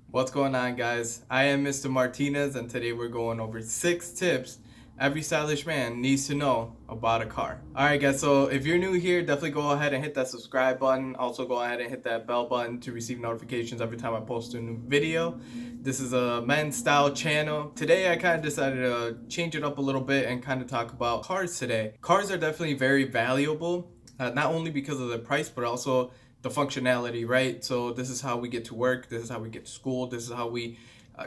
What's going on, guys? I am Mr. Martinez, and today we're going over 6 tips every stylish man needs to know about a car. Alright, guys, so if you're new here, definitely go ahead and hit that subscribe button. Also, go ahead and hit that bell button to receive notifications every time I post a new video. This is a men's style channel. Today, I kind of decided to change it up a little bit and kind of talk about cars today. Cars are definitely very valuable, not only because of the price, but also the functionality, right? So this is how we get to work, this is how we get to school, this is how we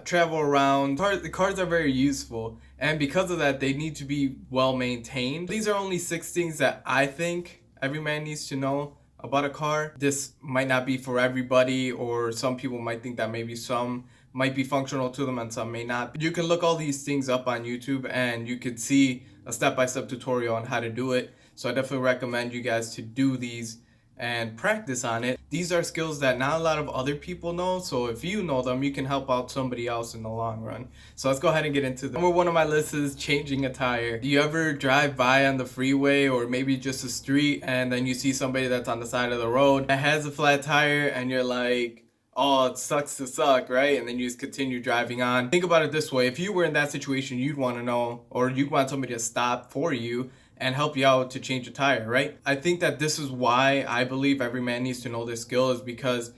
travel around. The cars are very useful, and because of that, they need to be well maintained. These are only 6 things that I think every man needs to know about a car. This might not be for everybody, or some people might think that maybe some might be functional to them and some may not. You can look all these things up on YouTube and you could see a step-by-step tutorial on how to do it. So I definitely recommend you guys to do these and practice on it. These are skills that not a lot of other people know, so if you know them, you can help out somebody else in the long run. So let's go ahead and get into them. Number 1 on my list is changing a tire. Do you ever drive by on the freeway or maybe just a street and then you see somebody that's on the side of the road that has a flat tire and you're like, oh, it sucks to suck, right? And then you just continue driving on. Think about it this way. If you were in that situation, you'd want to know, or you'd want somebody to stop for you and help you out to change a tire, right? I think that this is why I believe every man needs to know this skill, is because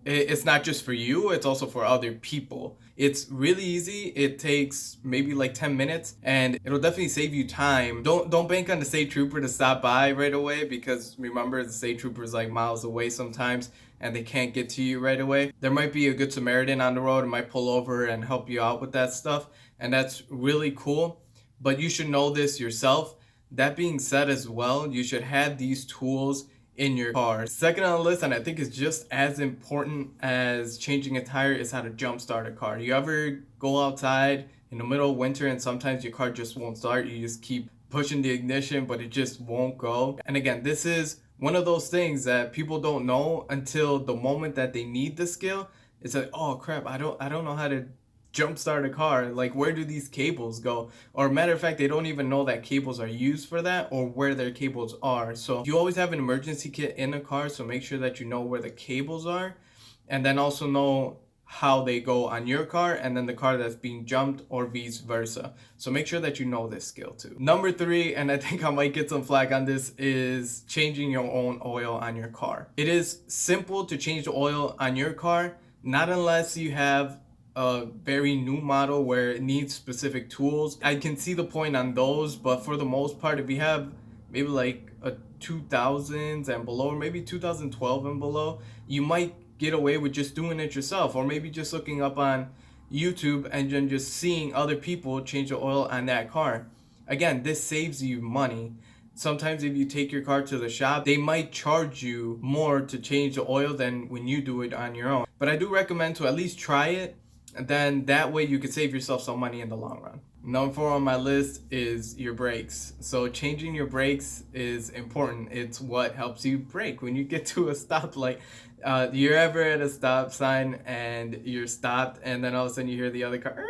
it's not just for you, it's also for other people. It's really easy. It takes maybe like 10 minutes and it'll definitely save you time. Don't bank on the state trooper to stop by right away, because remember, the state trooper is like miles away sometimes and they can't get to you right away. There might be a good Samaritan on the road and might pull over and help you out with that stuff, and that's really cool. But you should know this yourself. That being said as well, you should have these tools in your car. Second on the list, and I think it's just as important as changing a tire, is how to jumpstart a car. You ever go outside in the middle of winter and sometimes your car just won't start? You just keep pushing the ignition, but it just won't go. And again, this is one of those things that people don't know until the moment that they need the skill. It's like, oh crap, I don't know how to jumpstart a car. Like, where do these cables go? Or matter of fact, they don't even know that cables are used for that or where their cables are. So you always have an emergency kit in a car, so make sure that you know where the cables are, and then also know how they go on your car and then the car that's being jumped, or vice versa. So make sure that you know this skill too. Number 3, and I think I might get some flack on this, is changing your own oil on your car. It is simple to change the oil on your car, not unless you have a very new model where it needs specific tools. I can see the point on those, but for the most part, if you have maybe like a 2000s and below, or maybe 2012 and below, you might get away with just doing it yourself, or maybe just looking up on YouTube and then just seeing other people change the oil on that car. Again, this saves you money. Sometimes if you take your car to the shop, they might charge you more to change the oil than when you do it on your own. But I do recommend to at least try it, and then that way you could save yourself some money in the long run. Number 4 on my list is your brakes. So changing your brakes is important. It's what helps you brake when you get to a stoplight. You're ever at a stop sign and you're stopped, and then all of a sudden you hear the other car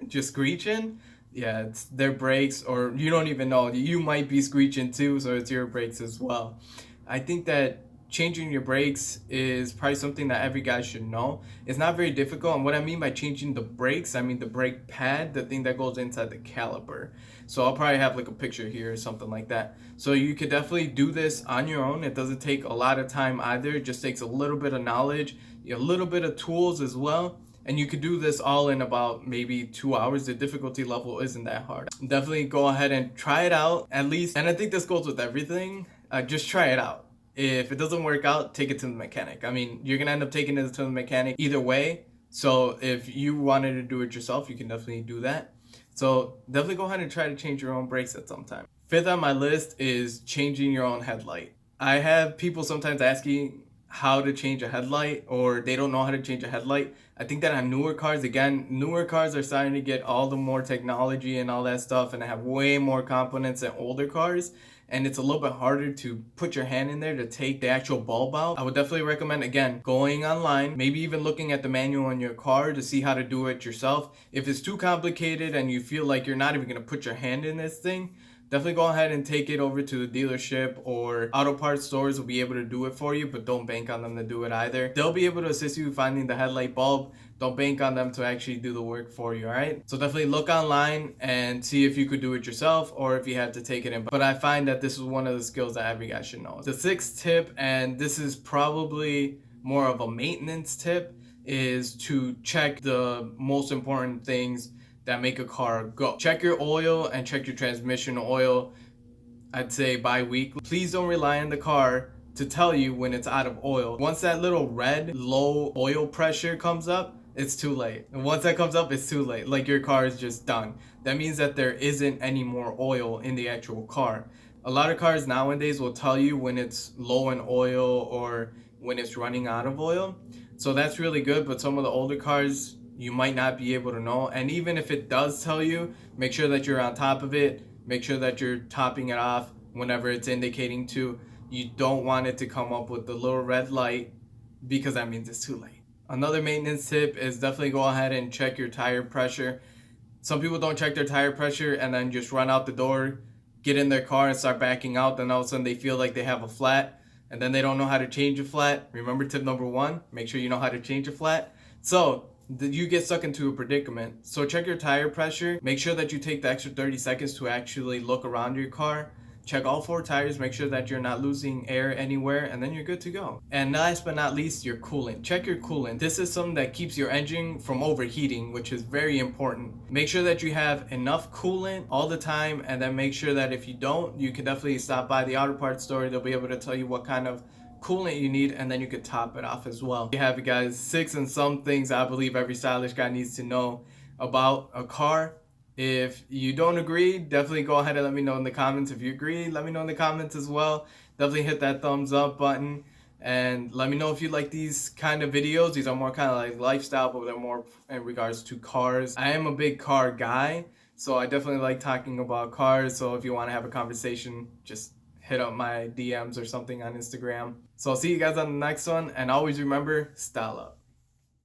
just screeching? Yeah, it's their brakes, or you don't even know. You might be screeching too, so it's your brakes as well. I think that changing your brakes is probably something that every guy should know. It's not very difficult, and what I mean by changing the brakes, I mean the brake pad, the thing that goes inside the caliper. So I'll probably have like a picture here or something like that. So you could definitely do this on your own. It doesn't take a lot of time either. It just takes a little bit of knowledge, a little bit of tools as well. And you could do this all in about maybe 2 hours. The difficulty level isn't that hard. Definitely go ahead and try it out at least. And I think this goes with everything. Just try it out. If it doesn't work out, take it to the mechanic. I mean, you're gonna end up taking it to the mechanic either way. So if you wanted to do it yourself, you can definitely do that. So definitely go ahead and try to change your own brakes at some time. 5th on my list is changing your own headlight. I have people sometimes asking how to change a headlight, or they don't know how to change a headlight. I think that on newer cars, again, newer cars are starting to get all the more technology and all that stuff, and they have way more components than older cars, and it's a little bit harder to put your hand in there to take the actual bulb out. I would definitely recommend, again, going online, maybe even looking at the manual in your car to see how to do it yourself. If it's too complicated and you feel like you're not even going to put your hand in this thing, definitely go ahead and take it over to the dealership, or auto parts stores will be able to do it for you, but don't bank on them to do it either. They'll be able to assist you finding the headlight bulb. Don't bank on them to actually do the work for you, all right? So definitely look online and see if you could do it yourself or if you had to take it in. But I find that this is one of the skills that every guy should know. The sixth tip, and this is probably more of a maintenance tip, is to check the most important things that make a car go. Check your oil and check your transmission oil, I'd say bi-weekly. Please don't rely on the car to tell you when it's out of oil. Once that little red low oil pressure comes up, it's too late. And once that comes up, it's too late. Like, your car is just done. That means that there isn't any more oil in the actual car. A lot of cars nowadays will tell you when it's low in oil or when it's running out of oil. So that's really good, but some of the older cars, you might not be able to know. And even if it does tell you, make sure that you're on top of it. Make sure that you're topping it off whenever it's indicating to. You don't want it to come up with the little red light, because that means it's too late. Another maintenance tip is definitely go ahead and check your tire pressure. Some people don't check their tire pressure and then just run out the door, get in their car and start backing out. Then all of a sudden they feel like they have a flat, and then they don't know how to change a flat. Remember tip number 1, make sure you know how to change a flat. So you get stuck into a predicament. So check your tire pressure. Make sure that you take the extra 30 seconds to actually look around your car. Check all 4 tires, make sure that you're not losing air anywhere, and then you're good to go. And last but not least, your coolant. Check your coolant. This is something that keeps your engine from overheating, which is very important. Make sure that you have enough coolant all the time, and then make sure that if you don't, you can definitely stop by the auto parts store. They'll be able to tell you what kind of coolant you need, and then you could top it off as well. You have it, guys. 6 and some things I believe every stylish guy needs to know about a car. If you don't agree, definitely go ahead and let me know in the comments. If you agree, let me know in the comments as well. Definitely hit that thumbs up button, and let me know if you like these kind of videos. These are more kind of like lifestyle, but they're more in regards to cars. I am a big car guy, so I definitely like talking about cars. So if you want to have a conversation, just hit up my DMs or something on Instagram. So I'll see you guys on the next one, and always remember, style up.